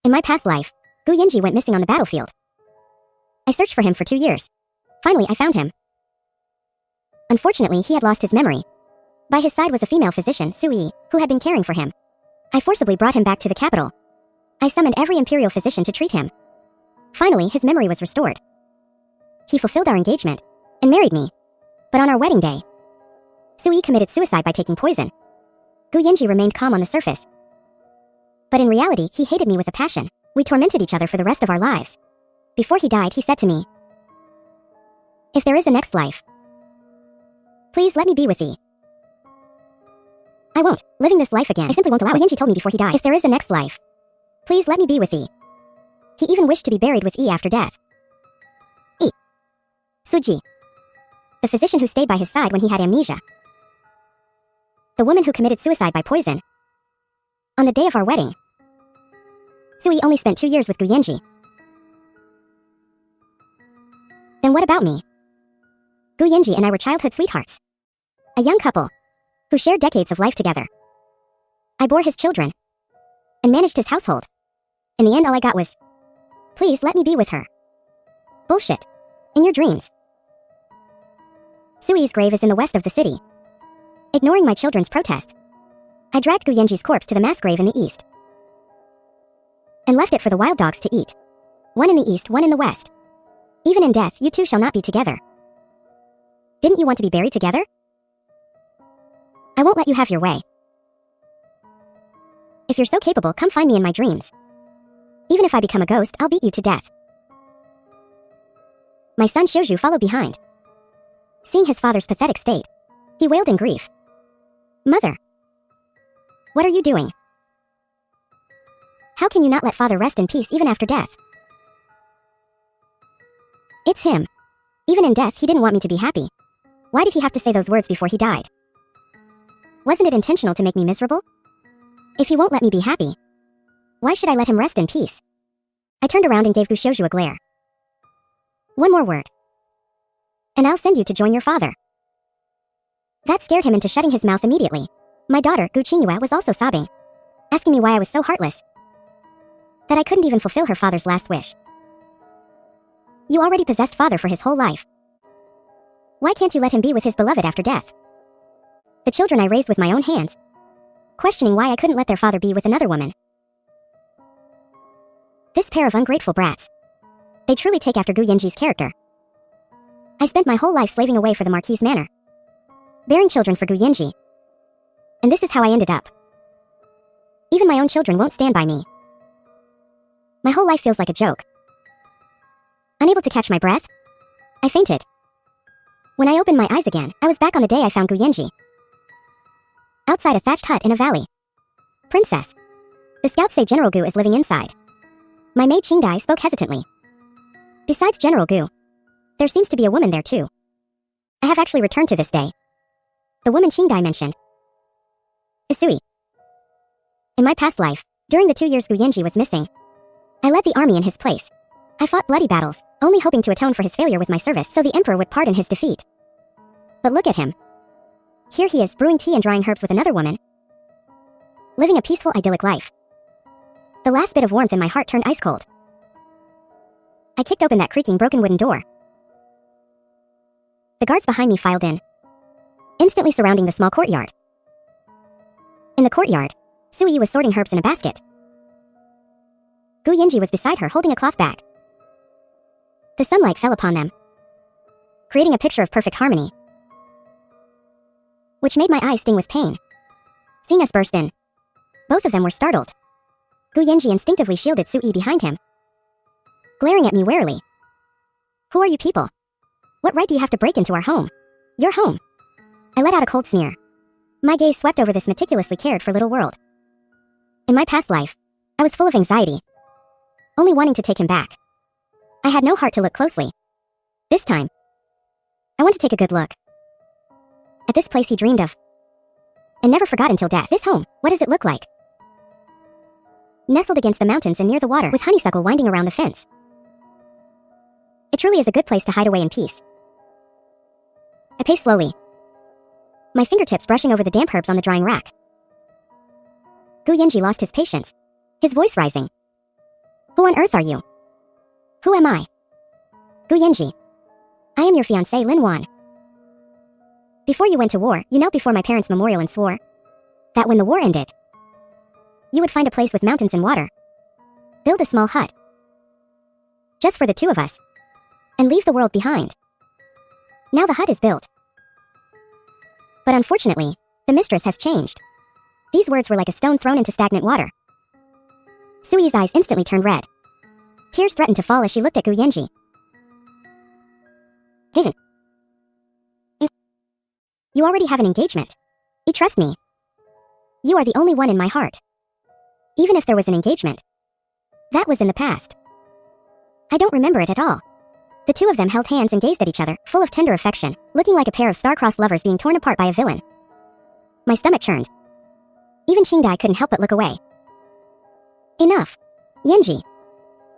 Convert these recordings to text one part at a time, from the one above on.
In my past life, Gu Yinji went missing on the battlefield. I searched for him for 2 years. Finally, I found him. Unfortunately, he had lost his memory. By his side was a female physician, Sui, who had been caring for him. I forcibly brought him back to the capital. I summoned every imperial physician to treat him. Finally, his memory was restored. He fulfilled our engagement and married me. But on our wedding day, Sui committed suicide by taking poison. Gu Yinji remained calm on the surface. But in reality, he hated me with a passion. We tormented each other for the rest of our lives. Before he died, he said to me, "If there is a next life, please let me be with thee." I won't. Living this life again, I simply won't allow it. Yinji told me before he died, "If there is a next life, please let me be with thee." He even wished to be buried with E after death. E. Suji. The physician who stayed by his side when he had amnesia. The woman who committed suicide by poison. On the day of our wedding, Sui only spent 2 years with Gu Yinji. Then what about me? Gu Yinji and I were childhood sweethearts. A young couple who shared decades of life together. I bore his children and managed his household. In the end, all I got was, "Please let me be with her." Bullshit. In your dreams. Sui's grave is in the west of the city. Ignoring my children's protests, I dragged Gu Yinji's corpse to the mass grave in the east and left it for the wild dogs to eat. One in the east, one in the west. Even in death, you two shall not be together. Didn't you want to be buried together? I won't let you have your way. If you're so capable, come find me in my dreams. Even if I become a ghost, I'll beat you to death. My son Shouju followed behind. Seeing his father's pathetic state, he wailed in grief. "Mother, what are you doing? How can you not let father rest in peace even after death?" It's him. Even in death, he didn't want me to be happy. Why did he have to say those words before he died? Wasn't it intentional to make me miserable? If he won't let me be happy, why should I let him rest in peace? I turned around and gave Gu Shouju a glare. "One more word, and I'll send you to join your father." That scared him into shutting his mouth immediately. My daughter, Gu Qingyue, was also sobbing, asking me why I was so heartless, that I couldn't even fulfill her father's last wish. You already possessed father for his whole life. Why can't you let him be with his beloved after death? The children I raised with my own hands, questioning why I couldn't let their father be with another woman. This pair of ungrateful brats. They truly take after Gu Yinji's character. I spent my whole life slaving away for the Marquis's manor, bearing children for Gu Yinji. And this is how I ended up. Even my own children won't stand by me. My whole life feels like a joke. Unable to catch my breath, I fainted. When I opened my eyes again, I was back on the day I found Gu Yinji. Outside a thatched hut in a valley. "Princess, the scouts say General Gu is living inside." My maid Qingdai spoke hesitantly. "Besides General Gu, there seems to be a woman there too. I have actually returned to this day." The woman Qingdai mentioned is Sui. In my past life, during the 2 years Gu Yinji was missing, I led the army in his place. I fought bloody battles, only hoping to atone for his failure with my service so the emperor would pardon his defeat. But look at him. Here he is, brewing tea and drying herbs with another woman, living a peaceful, idyllic life. The last bit of warmth in my heart turned ice cold. I kicked open that creaking, broken wooden door. The guards behind me filed in, instantly surrounding the small courtyard. In the courtyard, Sui was sorting herbs in a basket. Gu Yinji was beside her, holding a cloth bag. The sunlight fell upon them, creating a picture of perfect harmony, which made my eyes sting with pain. Seeing us burst in, both of them were startled. Gu Yinji instinctively shielded Sui behind him, glaring at me warily. "Who are you people? What right do you have to break into our home? Your home?" I let out a cold sneer. My gaze swept over this meticulously cared for little world. In my past life, I was full of anxiety, only wanting to take him back. I had no heart to look closely. This time, I want to take a good look at this place he dreamed of and never forgot until death. This home, what does it look like? Nestled against the mountains and near the water, with honeysuckle winding around the fence. It truly is a good place to hide away in peace. I paced slowly, my fingertips brushing over the damp herbs on the drying rack. Gu Yinji lost his patience, his voice rising. Who on earth are you? Who am I? Gu Yanji. I am your fiance, Lin Wan. Before you went to war, you knelt before my parents' memorial and swore that when the war ended, you would find a place with mountains and water, build a small hut, just for the two of us, and leave the world behind. Now the hut is built. But unfortunately, the mistress has changed. These words were like a stone thrown into stagnant water. Sui's eyes instantly turned red. Tears threatened to fall as she looked at Gu Yanji. Hidden. You already have an engagement. Trust me. You are the only one in my heart. Even if there was an engagement, that was in the past. I don't remember it at all. The two of them held hands and gazed at each other, full of tender affection, looking like a pair of star-crossed lovers being torn apart by a villain. My stomach churned. Even Qingdai couldn't help but look away. Enough. Yanji.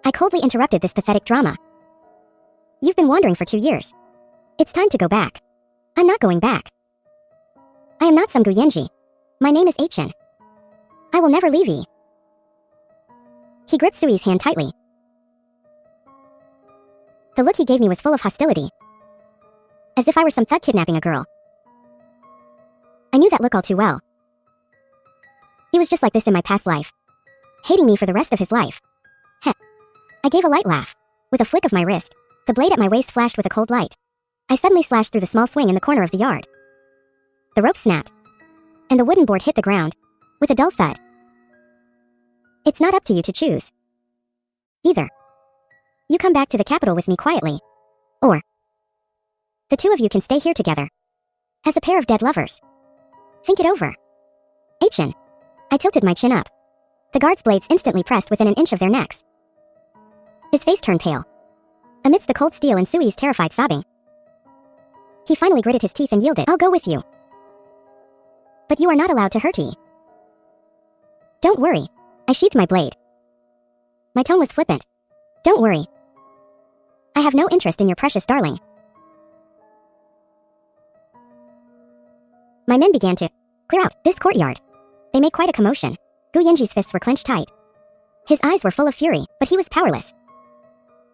I coldly interrupted this pathetic drama. You've been wandering for 2 years. It's time to go back. I'm not going back. I am not some Gu Yanji. My name is Achin. I will never leave ye. He gripped Sui's hand tightly. The look he gave me was full of hostility. As if I were some thug kidnapping a girl. I knew that look all too well. He was just like this in my past life. Hating me for the rest of his life. Heh. I gave a light laugh. With a flick of my wrist, the blade at my waist flashed with a cold light. I suddenly slashed through the small swing in the corner of the yard. The rope snapped, and the wooden board hit the ground, with a dull thud. It's not up to you to choose. Either you come back to the capital with me quietly, or the two of you can stay here together, as a pair of dead lovers. Think it over. Achin. I tilted my chin up. The guards' blades instantly pressed within an inch of their necks. His face turned pale. Amidst the cold steel and Sui's terrified sobbing, he finally gritted his teeth and yielded. I'll go with you. But you are not allowed to hurt ye. Don't worry. I sheathed my blade. My tone was flippant. Don't worry. I have no interest in your precious darling. My men began to clear out this courtyard. They made quite a commotion. Gu Yanji's fists were clenched tight. His eyes were full of fury, but he was powerless.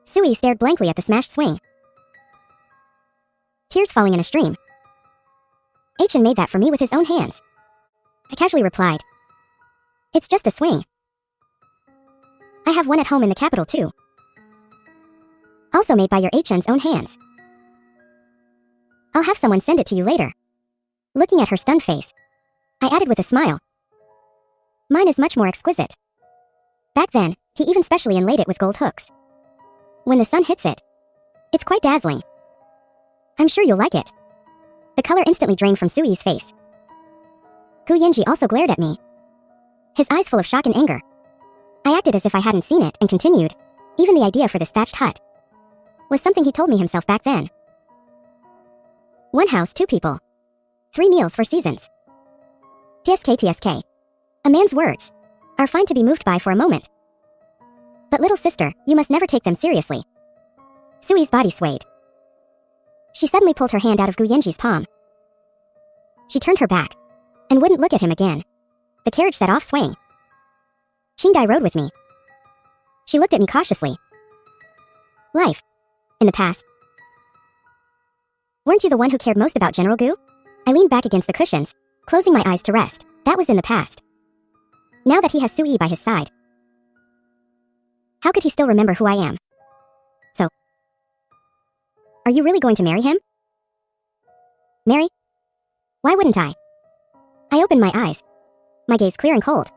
Sui stared blankly at the smashed swing, tears falling in a stream. Achin made that for me with his own hands. I casually replied, it's just a swing. I have one at home in the capital too. Also made by your Achin's own hands. I'll have someone send it to you later. Looking at her stunned face, I added with a smile, mine is much more exquisite. Back then, he even specially inlaid it with gold hooks. When the sun hits it, it's quite dazzling. I'm sure you'll like it. The color instantly drained from Sui's face. Gu Yanji also glared at me, his eyes full of shock and anger. I acted as if I hadn't seen it and continued, even the idea for this thatched hut was something he told me himself back then. 1 house, 2 people. 3 meals for seasons. TSK. A man's words are fine to be moved by for a moment. But little sister, you must never take them seriously. Sui's body swayed. She suddenly pulled her hand out of Gu Yanji's palm. She turned her back and wouldn't look at him again. The carriage set off swaying. Qingdai rode with me. She looked at me cautiously. Life. In the past. Weren't you the one who cared most about General Gu? I leaned back against the cushions, closing my eyes to rest. That was in the past. Now that he has Sui by his side, how could he still remember who I am? So, are you really going to marry him? Marry? Why wouldn't I? I opened my eyes, my gaze clear and cold.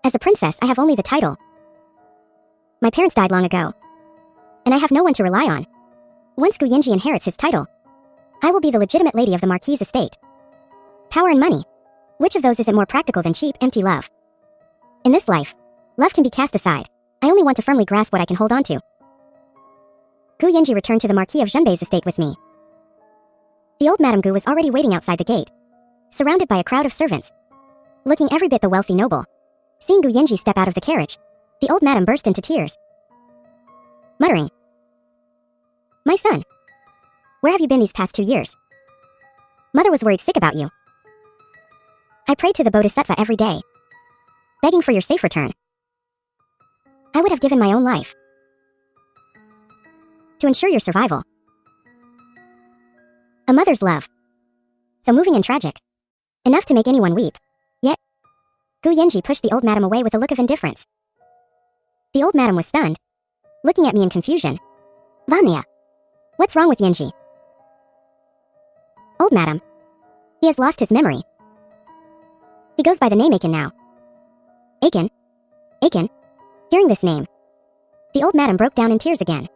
As a princess, I have only the title. My parents died long ago, and I have no one to rely on. Once Gu Yanji inherits his title, I will be the legitimate lady of the Marquis' estate. Power and money. Which of those isn't more practical than cheap, empty love? In this life, love can be cast aside. I only want to firmly grasp what I can hold on to. Gu Yanji returned to the Marquis of Zhenbei's estate with me. The old Madame Gu was already waiting outside the gate, surrounded by a crowd of servants, looking every bit the wealthy noble. Seeing Gu Yanji step out of the carriage, the old madam burst into tears, muttering, "My son, where have you been these past 2 years? Mother was worried sick about you. I prayed to the Bodhisattva every day, begging for your safe return. I I would have given my own life to ensure your survival. A mother's love. So moving and tragic. Enough to make anyone weep. Yet, Gu Yanji pushed the old madam away with a look of indifference. The old madam was stunned, looking at me in confusion. Vanya, what's wrong with Yanji? Old madam. He has lost his memory. He goes by the name Aiken now. Aiken? Aiken? Hearing this name, the old madam broke down in tears again.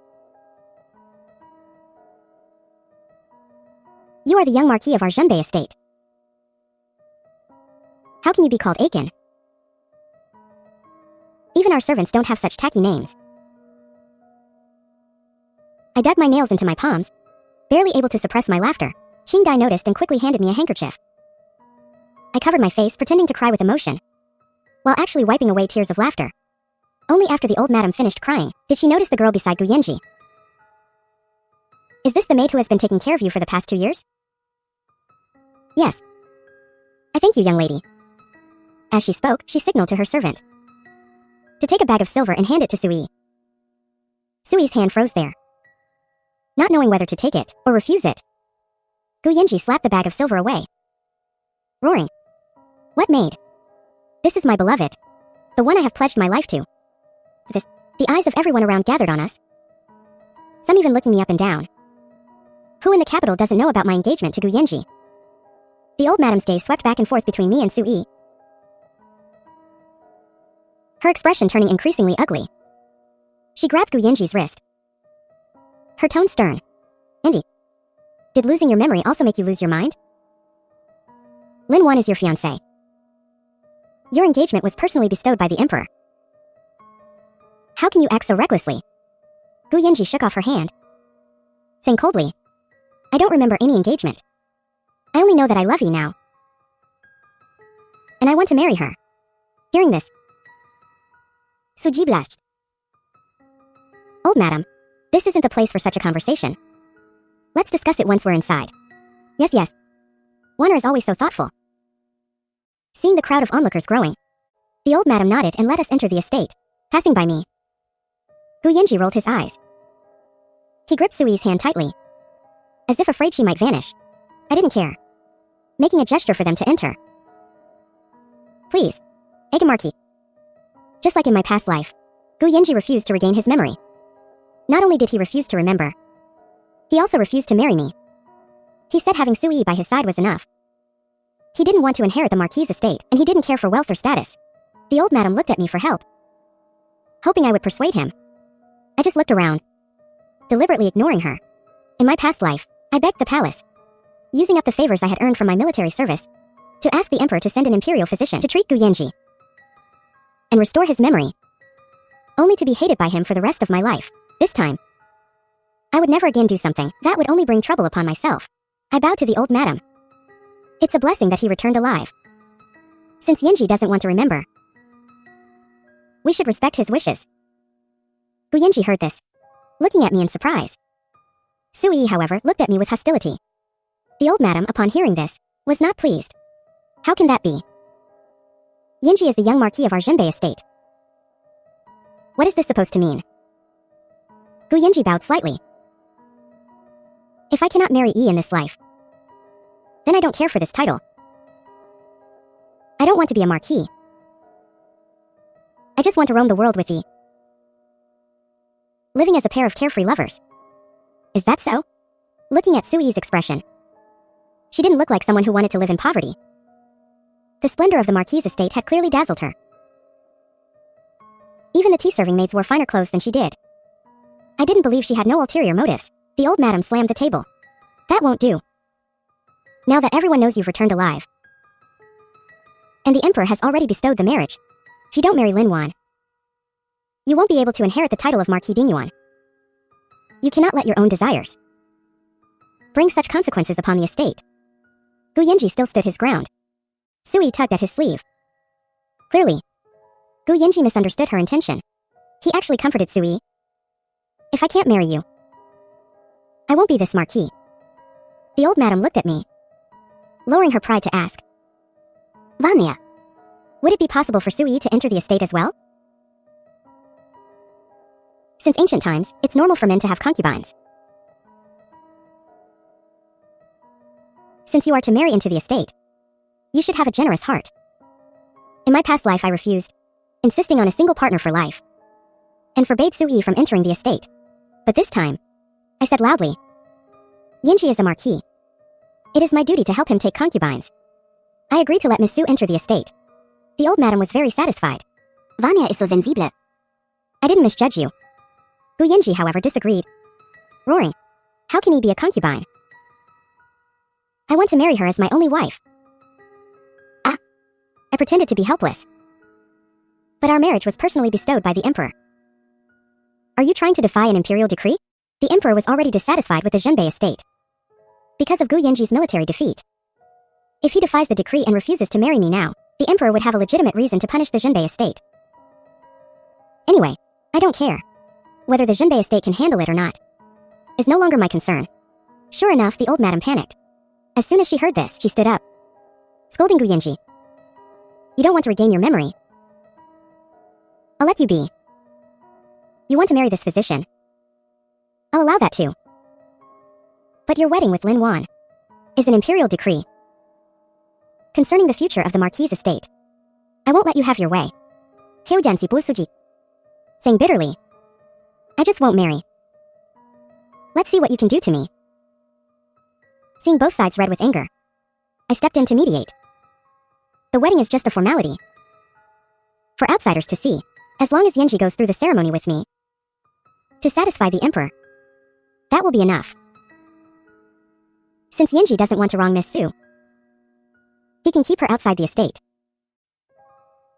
You are the young Marquis of our Zhenbei estate. How can you be called Aiken? Even our servants don't have such tacky names. I dug my nails into my palms, barely able to suppress my laughter. Qingdai noticed and quickly handed me a handkerchief. I covered my face, pretending to cry with emotion, while actually wiping away tears of laughter. Only after the old madam finished crying, did she notice the girl beside Gu Yanji. Is this the maid who has been taking care of you for the past 2 years? Yes. I thank you, young lady. As she spoke, she signaled to her servant to take a bag of silver and hand it to Sui. Sui's hand froze there, not knowing whether to take it or refuse it. Gu Yanji slapped the bag of silver away, roaring, "What maid? This is my beloved, the one I have pledged my life to." The eyes of everyone around gathered on us, some even looking me up and down. Who in the capital doesn't know about my engagement to Gu Yanji? The old madam's gaze swept back and forth between me and Sui, her expression turning increasingly ugly. She grabbed Gu Yanji's wrist, her tone stern. "Andy, did losing your memory also make you lose your mind? Lin Wan is your fiance. Your engagement was personally bestowed by the emperor. How can you act so recklessly?" Gu Yanji shook off her hand, saying coldly, "I don't remember any engagement. I only know that I love you now, and I want to marry her." Hearing this, Suji blushed. "Old madam, this isn't the place for such a conversation. Let's discuss it once we're inside." Yes. Wanner is always so thoughtful." Seeing the crowd of onlookers growing, the old madam nodded and let us enter the estate, passing by me. Gu Yanji rolled his eyes. He gripped Sui's hand tightly, as if afraid she might vanish. I didn't care, making a gesture for them to enter. "Please, Aiken Marquis." Just like in my past life, Gu Yanji refused to regain his memory. Not only did he refuse to remember, he also refused to marry me. He said having Sui by his side was enough. He didn't want to inherit the Marquis' estate, and he didn't care for wealth or status. The old madam looked at me for help, hoping I would persuade him. I just looked around, deliberately ignoring her. In my past life, I begged the palace, using up the favors I had earned from my military service, to ask the emperor to send an imperial physician to treat Gu Yanji and restore his memory, only to be hated by him for the rest of my life. This time, I would never again do something that would only bring trouble upon myself. I bowed to the old madam. It's a blessing that he returned alive. Since Yanji doesn't want to remember, we should respect his wishes. Gu Yanji heard this, looking at me in surprise. Sui, however, looked at me with hostility. The old madam, upon hearing this, was not pleased. How can that be? Yanji is the young Marquis of our Zhenbei estate. What is this supposed to mean? Gu Yanji bowed slightly. If I cannot marry Yi in this life, then I don't care for this title. I don't want to be a Marquis. I just want to roam the world with Yi, living as a pair of carefree lovers. Is that so? Looking at Sui's expression, she didn't look like someone who wanted to live in poverty. The splendor of the Marquis' estate had clearly dazzled her. Even the tea-serving maids wore finer clothes than she did. I didn't believe she had no ulterior motives. The old madam slammed the table. That won't do. Now that everyone knows you've returned alive, and the emperor has already bestowed the marriage, if you don't marry Lin Wan, you won't be able to inherit the title of Marquis d'Inyuan. You cannot let your own desires bring such consequences upon the estate. Gu Yanji still stood his ground. Sui tugged at his sleeve. Clearly, Gu Yanji misunderstood her intention. He actually comforted Sui. If I can't marry you, I won't be this Marquis. The old madam looked at me, lowering her pride to ask, Vanya, would it be possible for Sui to enter the estate as well? Since ancient times, it's normal for men to have concubines. Since you are to marry into the estate, you should have a generous heart. In my past life I refused, insisting on a single partner for life, and forbade Sui from entering the estate. But this time, I said loudly, Yanji is a marquis. It is my duty to help him take concubines. I agree to let Miss Su enter the estate. The old madam was very satisfied. Vanya is so sensible. I didn't misjudge you. Gu Yanji, however, disagreed, roaring, how can he be a concubine? I want to marry her as my only wife. Ah! I pretended to be helpless. But our marriage was personally bestowed by the emperor. Are you trying to defy an imperial decree? The emperor was already dissatisfied with the Zhenbei estate because of Gu Yanji's military defeat. If he defies the decree and refuses to marry me now, the emperor would have a legitimate reason to punish the Zhenbei estate. Anyway, I don't care. Whether the Zhenbei estate can handle it or not is no longer my concern. Sure enough, the old madam panicked. As soon as she heard this, she stood up, scolding Gu Yanji. You don't want to regain your memory? I'll let you be. You want to marry this physician? I'll allow that too. But your wedding with Lin Wan is an imperial decree concerning the future of the Marquis' estate. I won't let you have your way. Hyodansi Busuji, saying bitterly, I just won't marry. Let's see what you can do to me. Seeing both sides red with anger, I stepped in to mediate. The wedding is just a formality for outsiders to see, as long as Yanji goes through the ceremony with me to satisfy the emperor. That will be enough. Since Yanji doesn't want to wrong Miss Su, he can keep her outside the estate.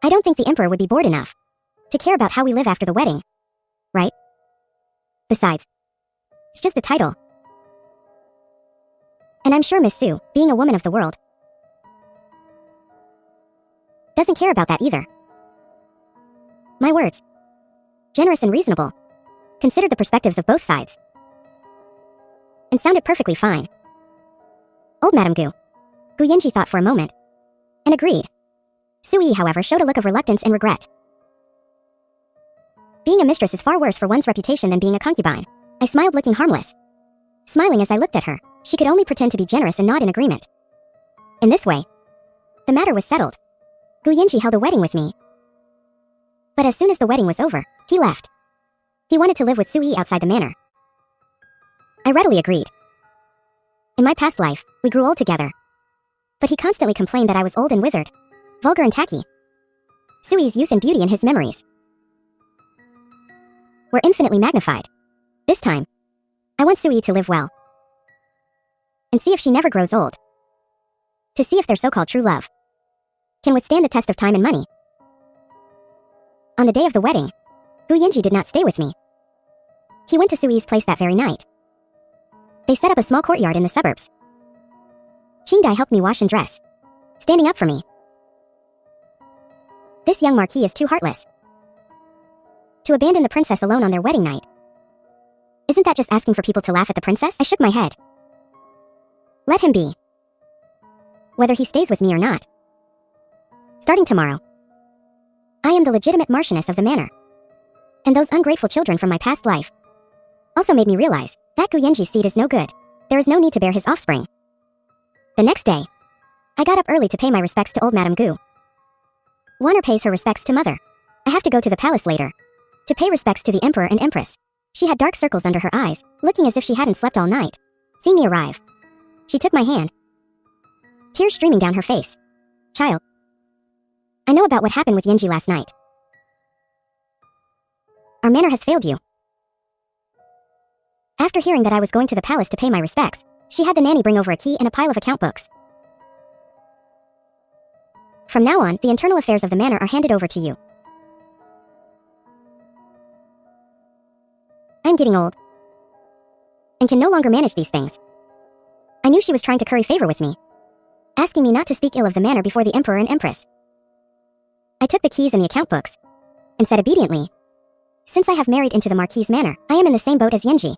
I don't think the emperor would be bored enough to care about how we live after the wedding, right? Besides, it's just a title. And I'm sure Miss Su, being a woman of the world, doesn't care about that either. My words, generous and reasonable, considered the perspectives of both sides, and sounded perfectly fine. Old Madame Gu Yanji thought for a moment, and agreed. Sui, however, showed a look of reluctance and regret. Being a mistress is far worse for one's reputation than being a concubine. I smiled, looking harmless. Smiling as I looked at her, she could only pretend to be generous and nod in agreement. In this way, the matter was settled. Gu Yanji held a wedding with me. But as soon as the wedding was over, he left. He wanted to live with Sui outside the manor. I readily agreed. In my past life, we grew old together. But he constantly complained that I was old and withered, vulgar and tacky. Sui's youth and beauty and his memories were infinitely magnified. This time, I want Sui to live well and see if she never grows old. To see if their so-called true love can withstand the test of time and money. On the day of the wedding, Gu Yanji did not stay with me. He went to Sui's place that very night. They set up a small courtyard in the suburbs. Qingdai helped me wash and dress, standing up for me. This young marquis is too heartless to abandon the princess alone on their wedding night. Isn't that just asking for people to laugh at the princess? I shook my head. Let him be. Whether he stays with me or not. Starting tomorrow, I am the legitimate marchioness of the manor. And those ungrateful children from my past life also made me realize that Gu Yanji's seed is no good. There is no need to bear his offspring. The next day, I got up early to pay my respects to old Madame Gu. Wanner pays her respects to mother. I have to go to the palace later to pay respects to the emperor and empress. She had dark circles under her eyes, looking as if she hadn't slept all night. Seeing me arrive, she took my hand, tears streaming down her face. Child, I know about what happened with Yanji last night. Our manor has failed you. After hearing that I was going to the palace to pay my respects, she had the nanny bring over a key and a pile of account books. From now on, the internal affairs of the manor are handed over to you. I'm getting old and can no longer manage these things. I knew she was trying to curry favor with me, asking me not to speak ill of the manor before the emperor and empress. I took the keys and the account books and said obediently, since I have married into the Marquis' manor, I am in the same boat as Yanji.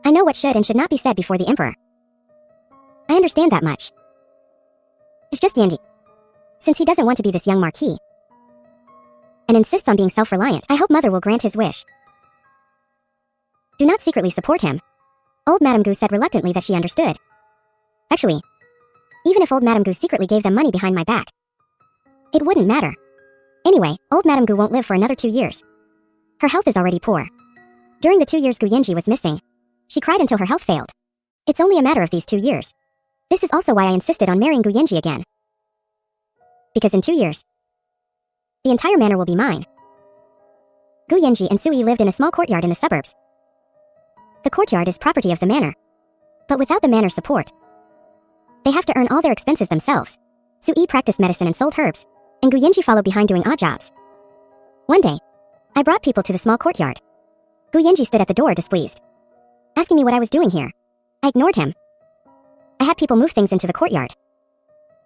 I know what should and should not be said before the emperor. I understand that much. It's just Yanji. Since he doesn't want to be this young marquis and insists on being self-reliant, I hope mother will grant his wish. Do not secretly support him. Old Madame Gu said reluctantly that she understood. Actually, even if old Madame Gu secretly gave them money behind my back, it wouldn't matter. Anyway, old Madame Gu won't live for another 2 years. Her health is already poor. During the 2 years Gu Yanji was missing, she cried until her health failed. It's only a matter of these 2 years. This is also why I insisted on marrying Gu Yanji again. Because in 2 years, the entire manor will be mine. Gu Yanji and Sui lived in a small courtyard in the suburbs. The courtyard is property of the manor. But without the manor's support, they have to earn all their expenses themselves. Sui practiced medicine and sold herbs, and Gu Yanji followed behind doing odd jobs. One day, I brought people to the small courtyard. Gu Yanji stood at the door displeased, asking me what I was doing here. I ignored him. I had people move things into the courtyard.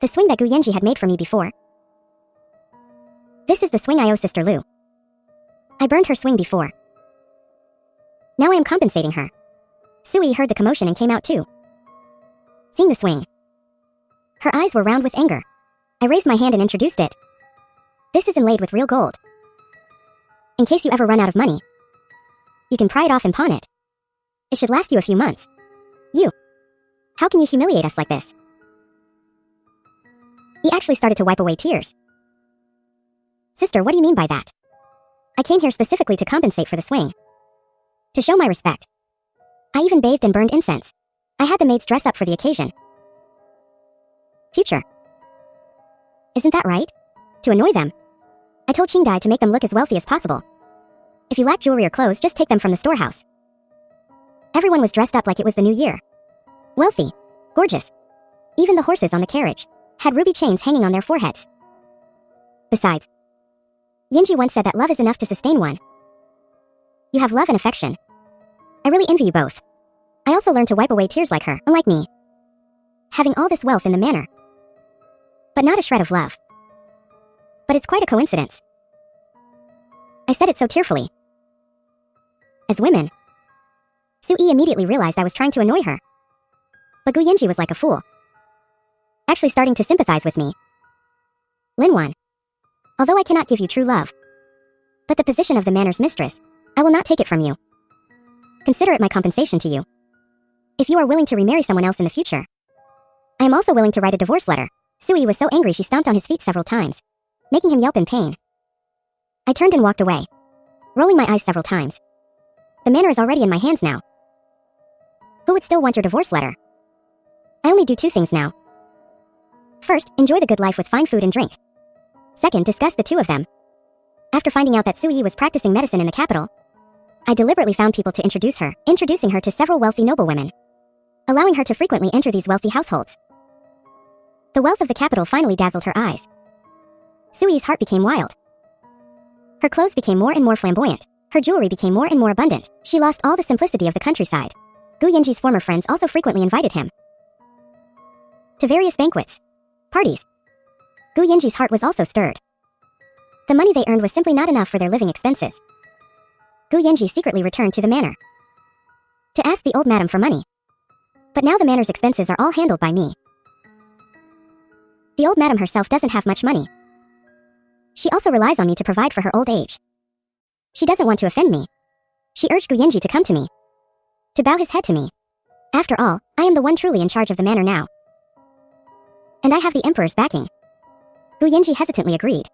The swing that Gu Yanji had made for me before. This is the swing I owe Sister Lu. I burned her swing before. Now I am compensating her. Sui heard the commotion and came out too. Seeing the swing, her eyes were round with anger. I raised my hand and introduced it. This is inlaid with real gold. In case you ever run out of money, you can pry it off and pawn it. It should last you a few months. You. How can you humiliate us like this? He actually started to wipe away tears. Sister, what do you mean by that? I came here specifically to compensate for the swing. To show my respect. I even bathed and burned incense. I had the maids dress up for the occasion. Future. Isn't that right? To annoy them, I told Qingdai to make them look as wealthy as possible. If you lack jewelry or clothes, just take them from the storehouse. Everyone was dressed up like it was the new year. Wealthy. Gorgeous. Even the horses on the carriage had ruby chains hanging on their foreheads. Besides, Yanji once said that love is enough to sustain one. You have love and affection. I really envy you both. I also learned to wipe away tears like her, unlike me. Having all this wealth in the manor. But not a shred of love. But it's quite a coincidence. I said it so tearfully. As women, Sui immediately realized I was trying to annoy her. But Gu Yanji was like a fool, actually starting to sympathize with me. Linwan, although I cannot give you true love, but the position of the manor's mistress, I will not take it from you. Consider it my compensation to you. If you are willing to remarry someone else in the future, I am also willing to write a divorce letter. Sui was so angry she stomped on his feet several times, making him yelp in pain. I turned and walked away, rolling my eyes several times. The manor is already in my hands now. Who would still want your divorce letter? I only do 2 things now. First, enjoy the good life with fine food and drink. Second, discuss the 2 of them. After finding out that Sui was practicing medicine in the capital, I deliberately found people to introduce her, introducing her to several wealthy noblewomen, allowing her to frequently enter these wealthy households. The wealth of the capital finally dazzled her eyes. Sui's heart became wild. Her clothes became more and more flamboyant. Her jewelry became more and more abundant. She lost all the simplicity of the countryside. Gu Yanji's former friends also frequently invited him to various banquets, parties. Gu Yanji's heart was also stirred. The money they earned was simply not enough for their living expenses. Gu Yanji secretly returned to the manor to ask the old madam for money. But now the manor's expenses are all handled by me. The old madam herself doesn't have much money. She also relies on me to provide for her old age. She doesn't want to offend me. She urged Gu Yanji to come to me, to bow his head to me. After all, I am the one truly in charge of the manor now. And I have the emperor's backing. Gu Yanji hesitantly agreed.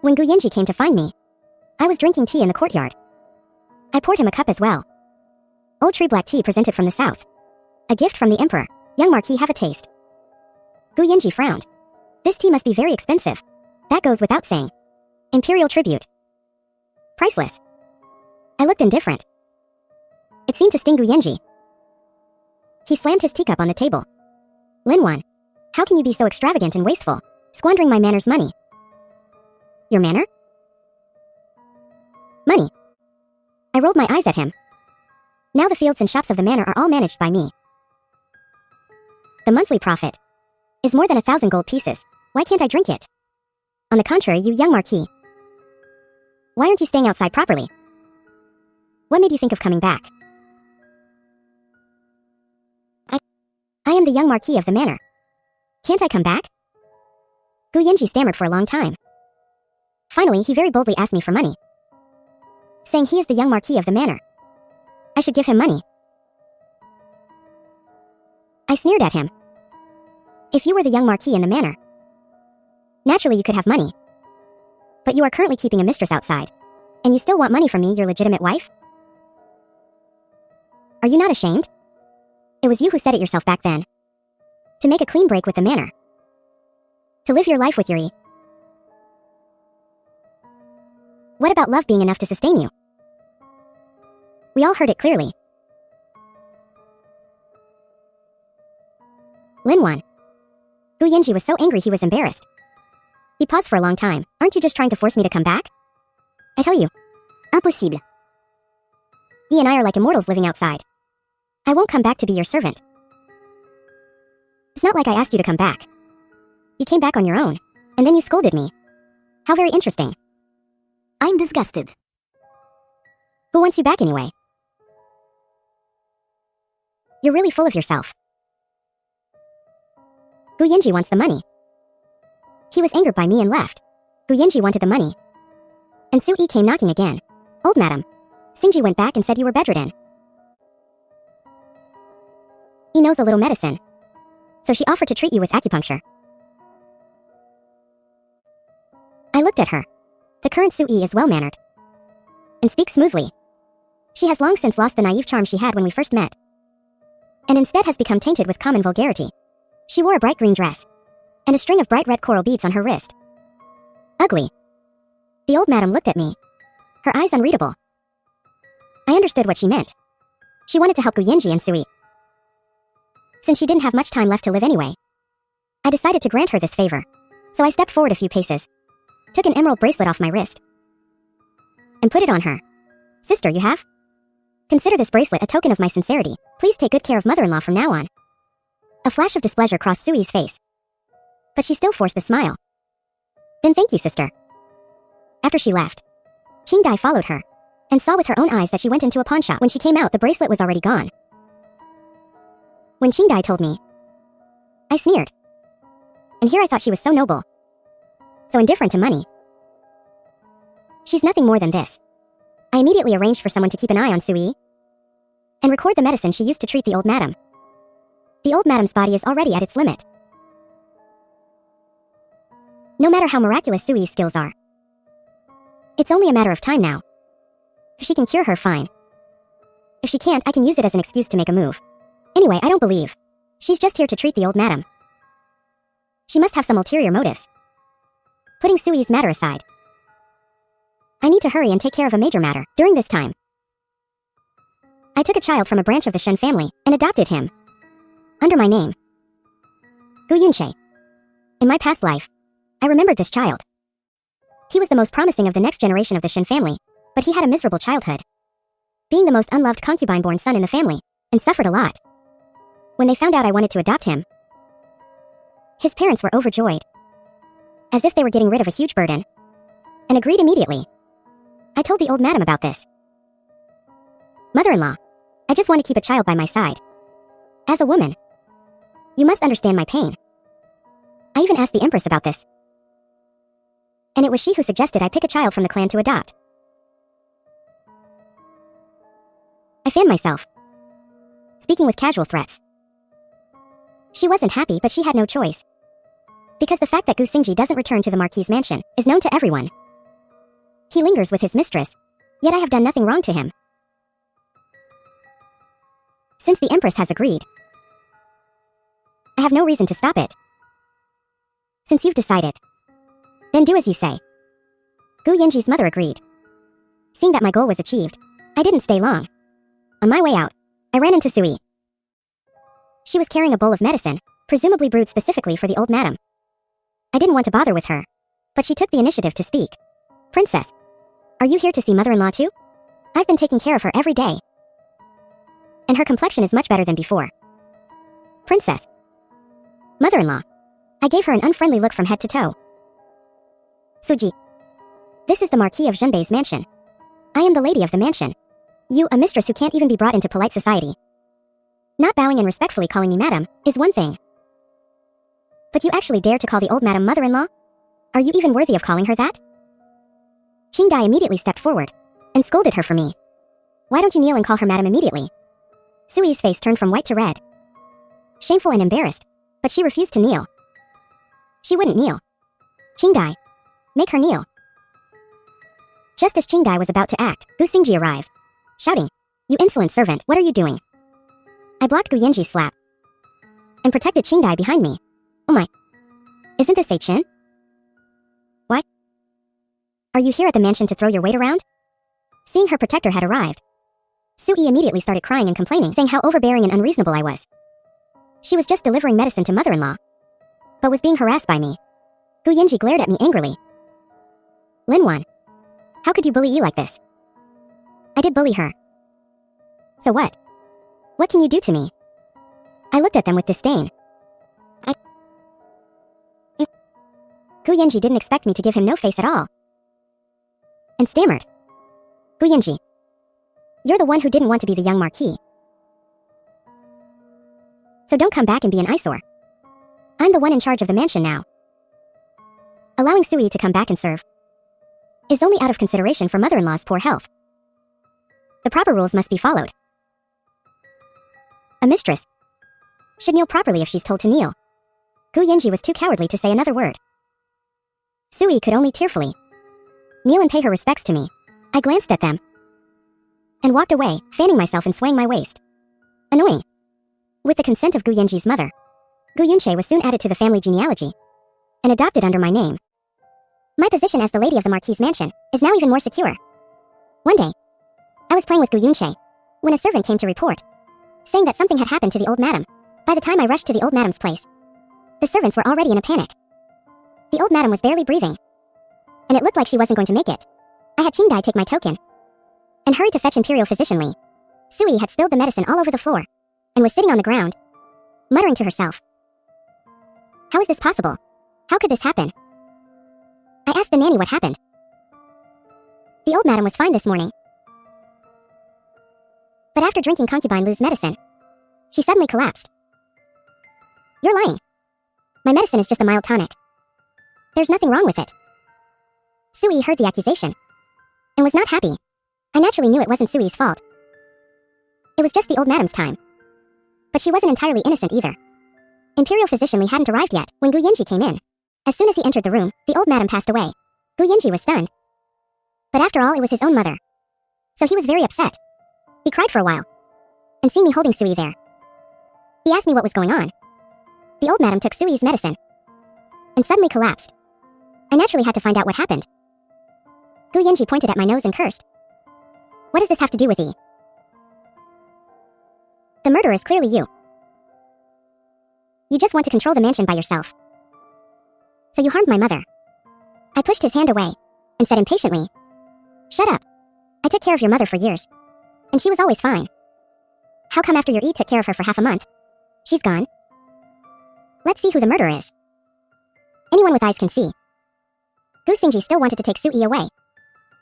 When Gu Yanji came to find me, I was drinking tea in the courtyard. I poured him a cup as well. Old tree black tea presented from the south. A gift from the emperor. Young Marquis, have a taste. Gu Yanji frowned. This tea must be very expensive. That goes without saying. Imperial tribute. Priceless. I looked indifferent. It seemed to sting Gu Yanji. He slammed his teacup on the table. Linwan, how can you be so extravagant and wasteful, squandering my manor's money? Your manor? Money. I rolled my eyes at him. Now the fields and shops of the manor are all managed by me. The monthly profit is more than 1,000 gold pieces. Why can't I drink it? On the contrary, you young Marquis. Why aren't you staying outside properly? What made you think of coming back? I am the young Marquis of the manor. Can't I come back? Gu Yanji stammered for a long time. Finally, he very boldly asked me for money, saying he is the young Marquis of the manor. I should give him money. I sneered at him. If you were the young Marquis in the manor, naturally you could have money. But you are currently keeping a mistress outside, and you still want money from me, your legitimate wife? Are you not ashamed? It was you who said it yourself back then. To make a clean break with the manor. To live your life with Yuri. What about love being enough to sustain you? We all heard it clearly. Linwan. Gu Yinji was so angry he was embarrassed. He paused for a long time. Aren't you just trying to force me to come back? I tell you. Impossible. He and I are like immortals living outside. I won't come back to be your servant. It's not like I asked you to come back. You came back on your own, and then you scolded me. How very interesting. I'm disgusted. Who wants you back anyway? You're really full of yourself. Gu Yinji wants the money. He was angered by me and left. Gu Yinji wanted the money. And Su-yi came knocking again. Old madam. Xingji went back and said you were bedridden. He knows a little medicine. So she offered to treat you with acupuncture. I looked at her. The current Su-yi is well-mannered. And speaks smoothly. She has long since lost the naive charm she had when we first met. And instead has become tainted with common vulgarity. She wore a bright green dress. And a string of bright red coral beads on her wrist. Ugly. The old madam looked at me. Her eyes unreadable. I understood what she meant. She wanted to help Gu Yinji and Sui. Since she didn't have much time left to live anyway, I decided to grant her this favor. So I stepped forward a few paces, took an emerald bracelet off my wrist, and put it on her. Sister, you have? Consider this bracelet a token of my sincerity. Please take good care of mother-in-law from now on. A flash of displeasure crossed Sui's face, but she still forced a smile. Then thank you, sister. After she left, Qingdai followed her, and saw with her own eyes that she went into a pawn shop. When she came out, the bracelet was already gone. When Qingdai told me, I sneered. And here I thought she was so noble, so indifferent to money. She's nothing more than this. I immediately arranged for someone to keep an eye on Sui and record the medicine she used to treat the old madam. The old madam's body is already at its limit. No matter how miraculous Sui's skills are, it's only a matter of time now. If she can cure her, fine. If she can't, I can use it as an excuse to make a move. Anyway, I don't believe she's just here to treat the old madam. She must have some ulterior motives. Putting Sui's matter aside, I need to hurry and take care of a major matter. During this time, I took a child from a branch of the Shen family and adopted him under my name, Gu Yunshe. In my past life, I remembered this child. He was the most promising of the next generation of the Shen family, but he had a miserable childhood, being the most unloved concubine-born son in the family, and suffered a lot. When they found out I wanted to adopt him, his parents were overjoyed, as if they were getting rid of a huge burden, and agreed immediately. I told the old madam about this. Mother-in-law, I just want to keep a child by my side. As a woman, you must understand my pain. I even asked the Empress about this, and it was she who suggested I pick a child from the clan to adopt. I fanned myself, speaking with casual threats. She wasn't happy, but she had no choice. Because the fact that Gu Xingji doesn't return to the Marquis's mansion is known to everyone. He lingers with his mistress, yet I have done nothing wrong to him. Since the Empress has agreed, I have no reason to stop it. Since you've decided, then do as you say. Gu Yinji's mother agreed. Seeing that my goal was achieved, I didn't stay long. On my way out, I ran into Sui. She was carrying a bowl of medicine, presumably brewed specifically for the old madam. I didn't want to bother with her, but she took the initiative to speak. Princess, are you here to see mother-in-law too? I've been taking care of her every day, and her complexion is much better than before. Princess. Mother-in-law. I gave her an unfriendly look from head to toe. Suji. This is the Marquis of Zhenbei's mansion. I am the lady of the mansion. You, a mistress who can't even be brought into polite society. Not bowing and respectfully calling me madam is one thing. But you actually dare to call the old madam mother-in-law? Are you even worthy of calling her that? Qingdai immediately stepped forward and scolded her for me. Why don't you kneel and call her madam immediately? Sui's face turned from white to red. Shameful and embarrassed, but she refused to kneel. She wouldn't kneel. Qingdai, make her kneel. Just as Qingdai was about to act, Gu Xingji arrived, shouting, "You insolent servant, what are you doing?" I blocked Gu Yanji's slap and protected Qingdai behind me. Oh my. Isn't this Chin? What? Are you here at the mansion to throw your weight around? Seeing her protector had arrived, Sui immediately started crying and complaining, saying how overbearing and unreasonable I was. She was just delivering medicine to mother-in-law, but was being harassed by me. Gu Yanji glared at me angrily. Linwan, how could you bully E like this? I did bully her. So what? What can you do to me? I looked at them with disdain. Gu Yanji didn't expect me to give him no face at all, and stammered. Gu Yanji, you're the one who didn't want to be the young marquis. So don't come back and be an eyesore. I'm the one in charge of the mansion now. Allowing Sui to come back and serve is only out of consideration for mother-in-law's poor health. The proper rules must be followed. A mistress should kneel properly if she's told to kneel. Gu Yanji was too cowardly to say another word. Sui could only tearfully kneel and pay her respects to me. I glanced at them and walked away, fanning myself and swaying my waist. Annoying. With the consent of Gu Yanji's mother, Gu Yunshe was soon added to the family genealogy and adopted under my name. My position as the lady of the Marquis's mansion is now even more secure. One day, I was playing with Gu Yunshe when a servant came to report, saying that something had happened to the old madam. By the time I rushed to the old madam's place, the servants were already in a panic. The old madam was barely breathing, and it looked like she wasn't going to make it. I had Qingdai take my token and hurried to fetch Imperial Physician Li. Sui had spilled the medicine all over the floor and was sitting on the ground, muttering to herself. How is this possible? How could this happen? I asked the nanny what happened. The old madam was fine this morning, but after drinking concubine Lu's medicine, she suddenly collapsed. You're lying. My medicine is just a mild tonic. There's nothing wrong with it. Sui heard the accusation and was not happy. I naturally knew it wasn't Sui's fault. It was just the old madam's time. But she wasn't entirely innocent either. Imperial Physician Li hadn't arrived yet when Gu Yanji came in. As soon as he entered the room, the old madam passed away. Gu Yanji was stunned. But after all, it was his own mother, so he was very upset. He cried for a while, and seeing me holding Sui there, he asked me what was going on. The old madam took Sui's medicine and suddenly collapsed. I naturally had to find out what happened. Gu Yanji pointed at my nose and cursed. What does this have to do with E? The murderer is clearly you. You just want to control the mansion by yourself. So you harmed my mother. I pushed his hand away and said impatiently, Shut up. I took care of your mother for years, and she was always fine. How come after your E took care of her for half a month, she's gone? Let's see who the murderer is. Anyone with eyes can see. Gu Xingji still wanted to take Sui away,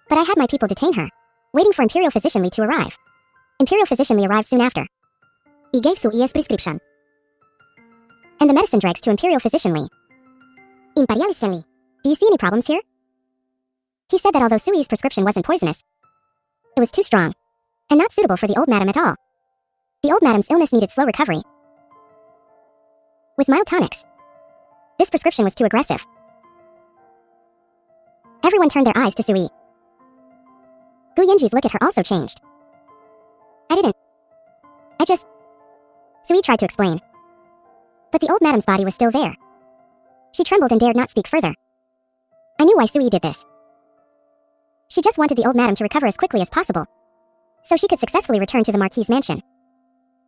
but I had my people detain her, waiting for Imperial Physician Li to arrive. Imperial Physician Li arrived soon after. He gave Sui his prescription and the medicine dregs to Imperial Physician Li. Imperial Physician Li, do you see any problems here? He said that although Sui's prescription wasn't poisonous, it was too strong and not suitable for the old madam at all. The old madam's illness needed slow recovery with mild tonics. This prescription was too aggressive. Everyone turned their eyes to Sui. Gu Yanji's look at her also changed. Sui tried to explain, but the old madam's body was still there. She trembled and dared not speak further. I knew why Sui did this. She just wanted the old madam to recover as quickly as possible, so she could successfully return to the Marquis's mansion.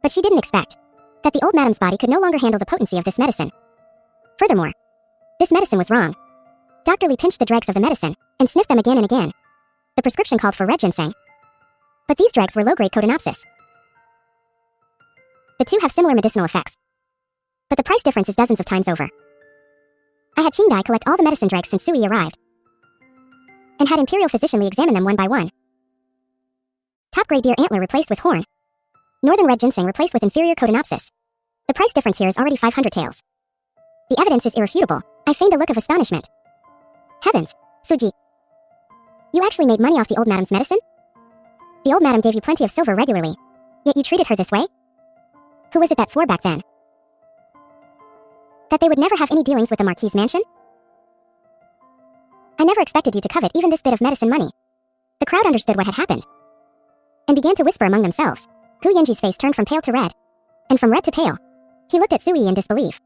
But she didn't expect that the old madam's body could no longer handle the potency of this medicine. Furthermore, this medicine was wrong. Dr. Li pinched the dregs of the medicine and sniffed them again and again. The prescription called for red ginseng, but these dregs were low-grade Cotinopsis. The two have similar medicinal effects, but the price difference is dozens of times over. I had Qingdai collect all the medicine dregs since Sui arrived, and had Imperial Physician Li examine them one by one. Top-grade deer antler replaced with horn. Northern red ginseng replaced with inferior Cotinopsis. The price difference here is already 500 taels. The evidence is irrefutable. I feigned a look of astonishment. Heavens, Suji, you actually made money off the old madam's medicine? The old madam gave you plenty of silver regularly, yet you treated her this way? Who was it that swore back then that they would never have any dealings with the Marquis's mansion? I never expected you to covet even this bit of medicine money. The crowd understood what had happened and began to whisper among themselves. Gu Yanji's face turned from pale to red, and from red to pale. He looked at Sui in disbelief.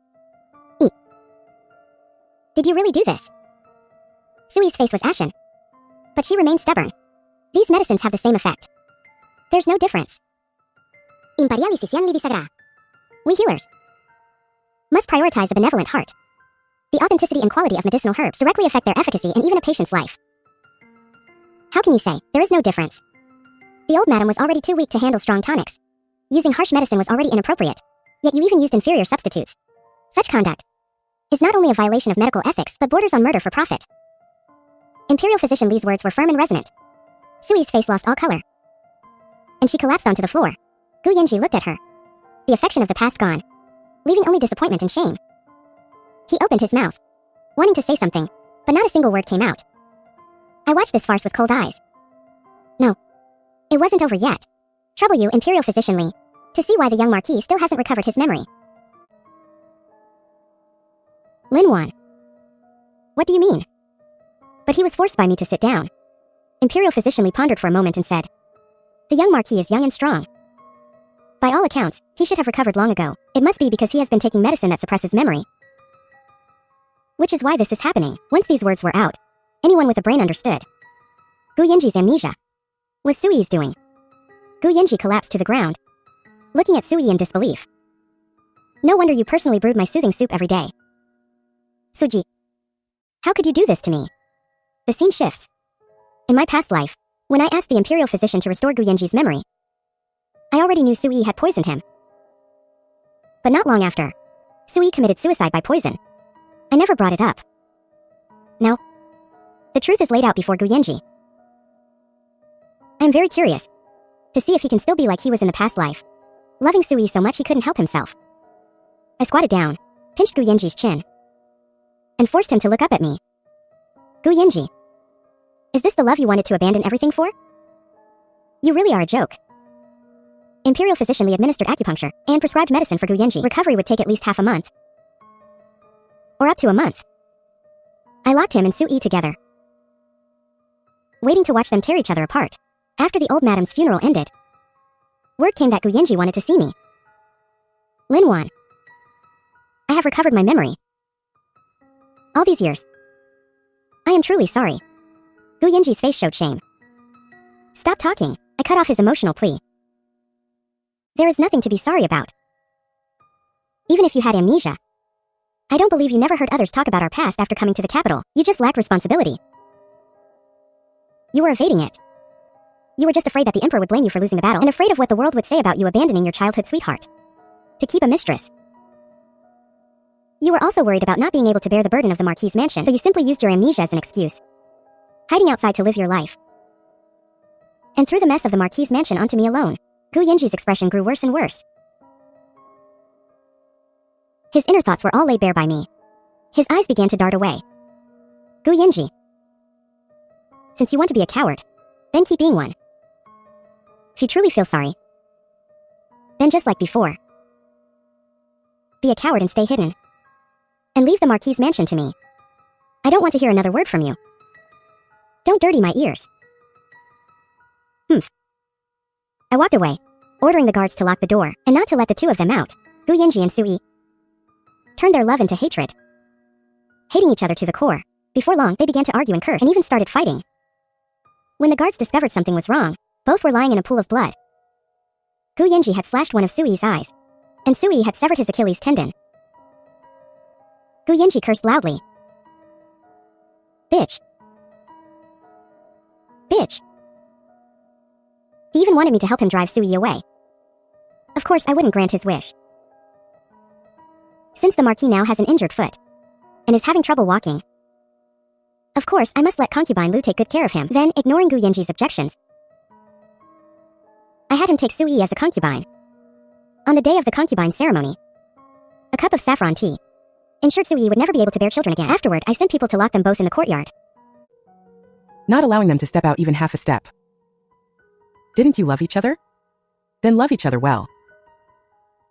Did you really do this? Sui's face was ashen, but she remained stubborn. These medicines have the same effect. There's no difference. Imperialis yang lebih sagrada. We healers must prioritize a benevolent heart. The authenticity and quality of medicinal herbs directly affect their efficacy and even a patient's life. How can you say there is no difference? The old madam was already too weak to handle strong tonics. Using harsh medicine was already inappropriate, yet you even used inferior substitutes. Such conduct is not only a violation of medical ethics, but borders on murder for profit. Imperial physician Li's words were firm and resonant. Sui's face lost all color, and she collapsed onto the floor. Gu Yanji looked at her, the affection of the past gone, leaving only disappointment and shame. He opened his mouth, wanting to say something, but not a single word came out. I watched this farce with cold eyes. No, it wasn't over yet. Trouble you, Imperial physician Li, to see why the young Marquis still hasn't recovered his memory. Lin Wan. What do you mean? But he was forced by me to sit down. Imperial physician Li pondered for a moment and said, the young Marquis is young and strong. By all accounts, he should have recovered long ago. It must be because he has been taking medicine that suppresses memory. Which is why this is happening. Once these words were out, anyone with a brain understood. Gu Yanji's amnesia was Sui's doing. Gu Yanji collapsed to the ground, looking at Sui in disbelief. No wonder you personally brewed my soothing soup every day. Suji, how could you do this to me? The scene shifts. In my past life, when I asked the Imperial physician to restore Gu Yanji's memory, I already knew Sui had poisoned him. But not long after, Sui committed suicide by poison. I never brought it up. Now, the truth is laid out before Gu Yanji. I am very curious to see if he can still be like he was in the past life, loving Sui so much he couldn't help himself. I squatted down, pinched Gu Yanji's chin, and forced him to look up at me. Gu Yanji, is this the love you wanted to abandon everything for? You really are a joke. Imperial physician Li administered acupuncture and prescribed medicine for Gu Yanji. Recovery would take at least half a month, or up to a month. I locked him and Sui together, waiting to watch them tear each other apart. After the old madam's funeral ended, word came that Gu Yanji wanted to see me. Lin Wan, I have recovered my memory. All these years, I am truly sorry. Gu Yanji's face showed shame. Stop talking, I cut off his emotional plea. There is nothing to be sorry about. Even if you had amnesia, I don't believe you never heard others talk about our past after coming to the capital. You just lacked responsibility. You were evading it. You were just afraid that the Emperor would blame you for losing the battle, and afraid of what the world would say about you abandoning your childhood sweetheart to keep a mistress. You were also worried about not being able to bear the burden of the Marquis's mansion, so you simply used your amnesia as an excuse, hiding outside to live your life, and threw the mess of the Marquis's mansion onto me alone. Gu Yanji's expression grew worse and worse. His inner thoughts were all laid bare by me. His eyes began to dart away. Gu Yanji, since you want to be a coward, then keep being one. If you truly feel sorry, then just like before, be a coward and stay hidden. And leave the Marquis's mansion to me. I don't want to hear another word from you. Don't dirty my ears. Humph. I walked away, ordering the guards to lock the door, and not to let the two of them out. Gu Yanji and Sui turned their love into hatred, hating each other to the core. Before long, they began to argue and curse, and even started fighting. When the guards discovered something was wrong, both were lying in a pool of blood. Gu Yanji had slashed one of Sui's eyes, and Sui had severed his Achilles tendon. Gu Yanji cursed loudly. Bitch. Bitch. He even wanted me to help him drive Sui away. Of course, I wouldn't grant his wish. Since the Marquis now has an injured foot, and is having trouble walking, of course, I must let concubine Lu take good care of him. Then, ignoring Gu Yanji's objections, I had him take Sui as a concubine. On the day of the concubine ceremony, a cup of saffron tea ensured Sui would never be able to bear children again. Afterward, I sent people to lock them both in the courtyard, not allowing them to step out even half a step. Didn't you love each other? Then love each other well.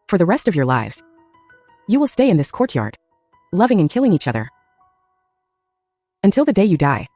For the rest of your lives, you will stay in this courtyard, loving and killing each other. Until the day you die.